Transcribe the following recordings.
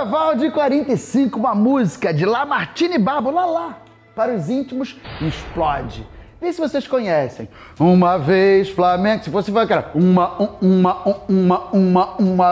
Carnaval de 45, uma música de Lamartine Babo, lá, para os íntimos, explode. Vê se vocês conhecem. Uma vez Flamengo, se fosse cara, uma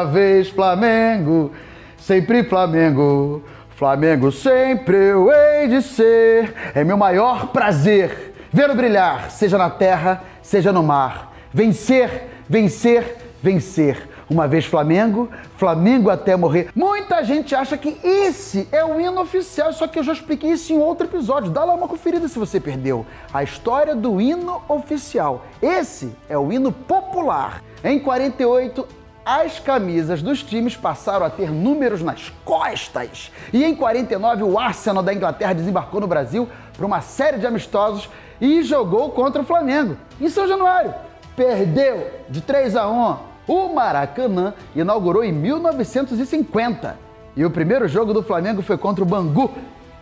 vez Flamengo, sempre Flamengo, Flamengo sempre eu hei de ser. É meu maior prazer vê-lo brilhar, seja na terra, seja no mar. Vencer, vencer, vencer. Uma vez Flamengo, Flamengo até morrer. Muita gente acha que esse é o hino oficial, só que eu já expliquei isso em outro episódio. Dá lá uma conferida se você perdeu. A história do hino oficial. Esse é o hino popular. Em 48, as camisas dos times passaram a ter números nas costas. E em 49, o Arsenal da Inglaterra desembarcou no Brasil para uma série de amistosos e jogou contra o Flamengo. Em São Januário, perdeu de 3-1. O Maracanã inaugurou em 1950 e o primeiro jogo do Flamengo foi contra o Bangu,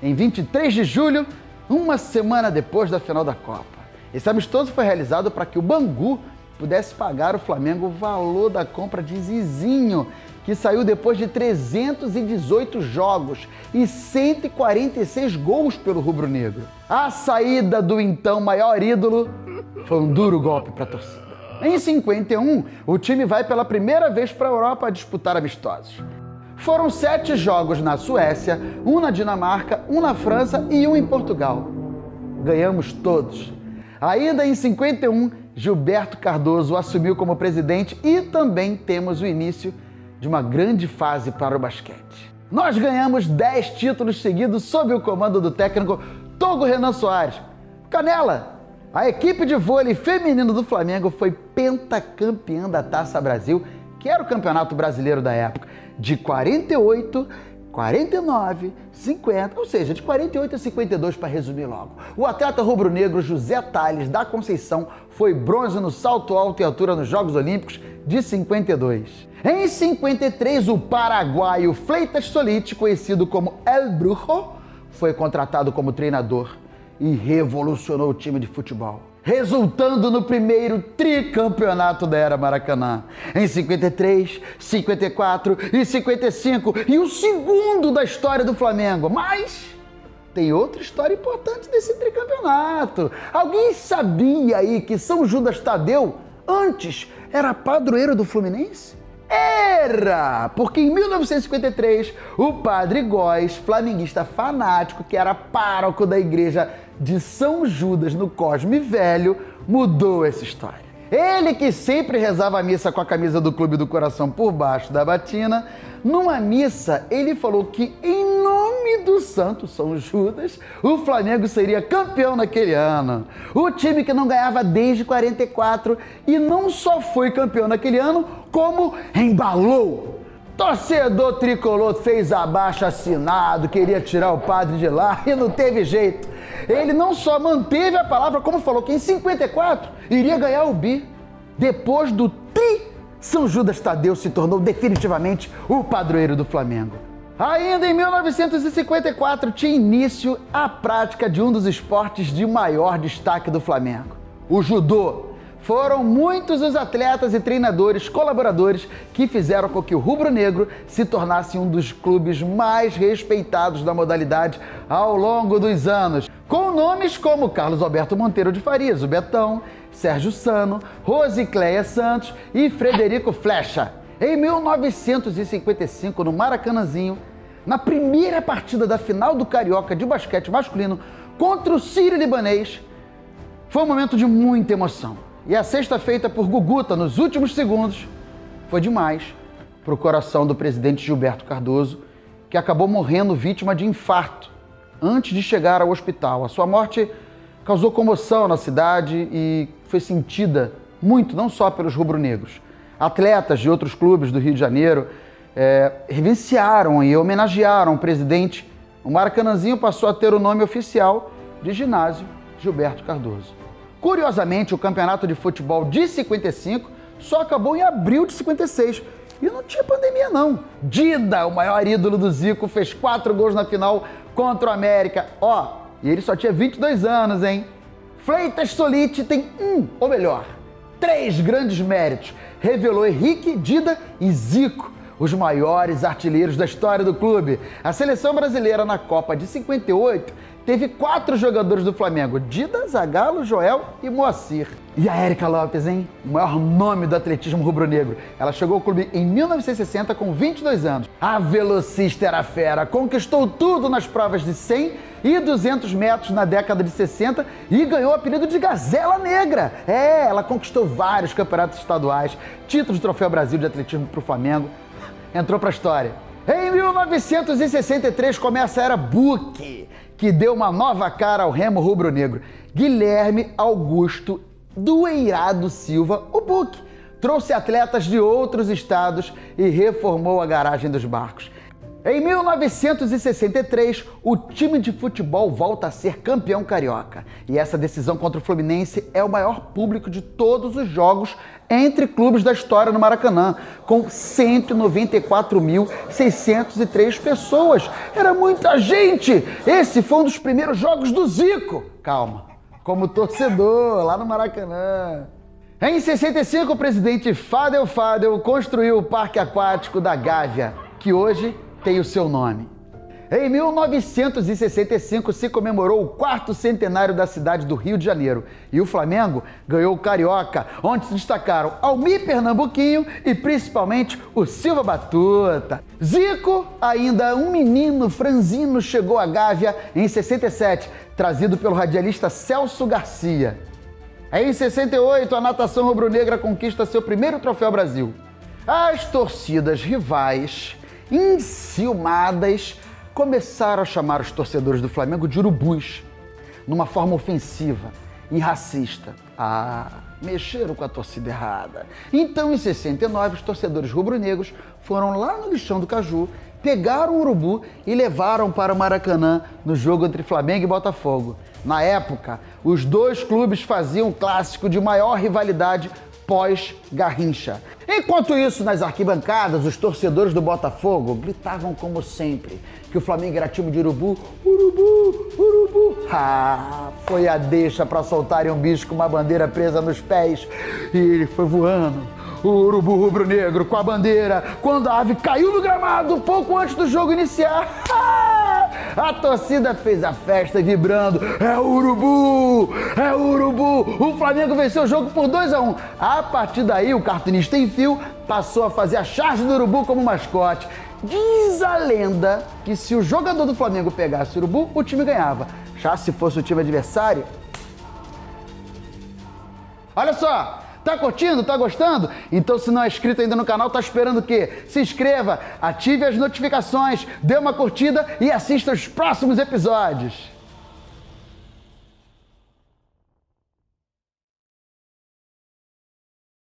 em 23 de julho, uma semana depois da final da Copa. Esse amistoso foi realizado para que o Bangu pudesse pagar o Flamengo o valor da compra de Zizinho, que saiu depois de 318 jogos e 146 gols pelo rubro-negro. A saída do então maior ídolo foi um duro golpe para a torcida. Em 51, o time vai pela primeira vez para a Europa a disputar amistosos. Foram 7 jogos na Suécia, 1 na Dinamarca, 1 na França e 1 em Portugal. Ganhamos todos. Ainda em 51, Gilberto Cardoso assumiu como presidente e também temos o início de uma grande fase para o basquete. Nós ganhamos 10 títulos seguidos sob o comando do técnico Togo Renan Soares. Canela! A equipe de vôlei feminino do Flamengo foi pentacampeã da Taça Brasil, que era o campeonato brasileiro da época, de 48, 49, 50, ou seja, de 48 a 52 para resumir logo. O atleta rubro-negro José Tales da Conceição foi bronze no salto alto e altura nos Jogos Olímpicos de 52. Em 53, o paraguaio Fleitas Solite, conhecido como El Brujo, foi contratado como treinador e revolucionou o time de futebol, resultando no primeiro tricampeonato da era Maracanã. Em 53, 54 e 55, e o segundo da história do Flamengo. Mas tem outra história importante desse tricampeonato. Alguém sabia aí que São Judas Tadeu antes era padroeiro do Fluminense? Era! Porque em 1953, o padre Góes, flamenguista fanático, que era pároco da igreja de São Judas no Cosme Velho, mudou essa história. Ele que sempre rezava a missa com a camisa do Clube do Coração por baixo da batina, numa missa ele falou que em nome do santo São Judas, o Flamengo seria campeão naquele ano. O time que não ganhava desde 44 e não só foi campeão naquele ano, como embalou. Torcedor tricolor fez abaixo-assinado, queria tirar o padre de lá e não teve jeito. Ele não só manteve a palavra, como falou que em 54 iria ganhar o bi. Depois do tri, São Judas Tadeu se tornou definitivamente o padroeiro do Flamengo. Ainda em 1954 tinha início a prática de um dos esportes de maior destaque do Flamengo, o judô. Foram muitos os atletas e treinadores colaboradores que fizeram com que o rubro-negro se tornasse um dos clubes mais respeitados da modalidade ao longo dos anos, com nomes como Carlos Alberto Monteiro de Farias, o Betão, Sérgio Sano, Rosicléia Santos e Frederico Flecha. Em 1955, no Maracanãzinho, na primeira partida da final do Carioca de basquete masculino contra o Sírio-Libanês, foi um momento de muita emoção. E a cesta feita por Guguta nos últimos segundos foi demais para o coração do presidente Gilberto Cardoso, que acabou morrendo vítima de infarto antes de chegar ao hospital. A sua morte causou comoção na cidade e foi sentida muito, não só pelos rubro-negros. Atletas de outros clubes do Rio de Janeiro reverenciaram e homenagearam o presidente. O Maracanãzinho passou a ter o nome oficial de Ginásio Gilberto Cardoso. Curiosamente, o campeonato de futebol de 55 só acabou em abril de 56 e não tinha pandemia não. Dida, o maior ídolo do Zico, fez 4 gols na final contra o América. E ele só tinha 22 anos, hein? Fleitas Solite tem ou melhor, 3 grandes méritos. Revelou Henrique, Dida e Zico. os maiores artilheiros da história do clube. A seleção brasileira na Copa de 58 teve 4 jogadores do Flamengo: Dida, Zagallo, Joel e Moacir. E a Érica Lopes, hein? O maior nome do atletismo rubro-negro. Ela chegou ao clube em 1960 com 22 anos. A velocista era fera, conquistou tudo nas provas de 100 e 200 metros na década de 60 e ganhou o apelido de Gazela Negra. Ela conquistou vários campeonatos estaduais, títulos do Troféu Brasil de atletismo para o Flamengo. Entrou para a história. Em 1963 começa a era Buque, que deu uma nova cara ao remo rubro-negro. Guilherme Augusto Dueirado Silva, o Buque, trouxe atletas de outros estados e reformou a garagem dos barcos. Em 1963, o time de futebol volta a ser campeão carioca. E essa decisão contra o Fluminense é o maior público de todos os jogos entre clubes da história no Maracanã, com 194.603 pessoas. Era muita gente! Esse foi um dos primeiros jogos do Zico. Calma, como torcedor lá no Maracanã. Em 65, o presidente Fadel construiu o Parque Aquático da Gávea, que hoje tem o seu nome. Em 1965 se comemorou o 4º centenário da cidade do Rio de Janeiro e o Flamengo ganhou o Carioca, onde se destacaram Almir Pernambuquinho e principalmente o Silva Batuta. Zico, ainda um menino franzino, chegou à Gávea em 67, trazido pelo radialista Celso Garcia. Em 68, a natação rubro-negra conquista seu primeiro Troféu Brasil. As torcidas rivais, enciumadas, começaram a chamar os torcedores do Flamengo de urubus, numa forma ofensiva e racista. Mexeram com a torcida errada. Então, em 69, os torcedores rubro-negros foram lá no lixão do Caju, pegaram o urubu e levaram para o Maracanã no jogo entre Flamengo e Botafogo. Na época, os dois clubes faziam um clássico de maior rivalidade pós-Garrincha. Enquanto isso, nas arquibancadas, os torcedores do Botafogo gritavam como sempre que o Flamengo era time de urubu, urubu, urubu. Foi a deixa para soltarem um bicho com uma bandeira presa nos pés e ele foi voando. O urubu rubro-negro com a bandeira, quando a ave caiu no gramado pouco antes do jogo iniciar. A torcida fez a festa vibrando. É o urubu! É o urubu! O Flamengo venceu o jogo por 2-1. A partir daí, o cartunista em fio passou a fazer a charge do urubu como mascote. Diz a lenda que se o jogador do Flamengo pegasse o urubu, o time ganhava. Já se fosse o time adversário... Olha só! Tá curtindo? Tá gostando? Então, se não é inscrito ainda no canal, tá esperando o quê? Se inscreva, ative as notificações, dê uma curtida e assista os próximos episódios.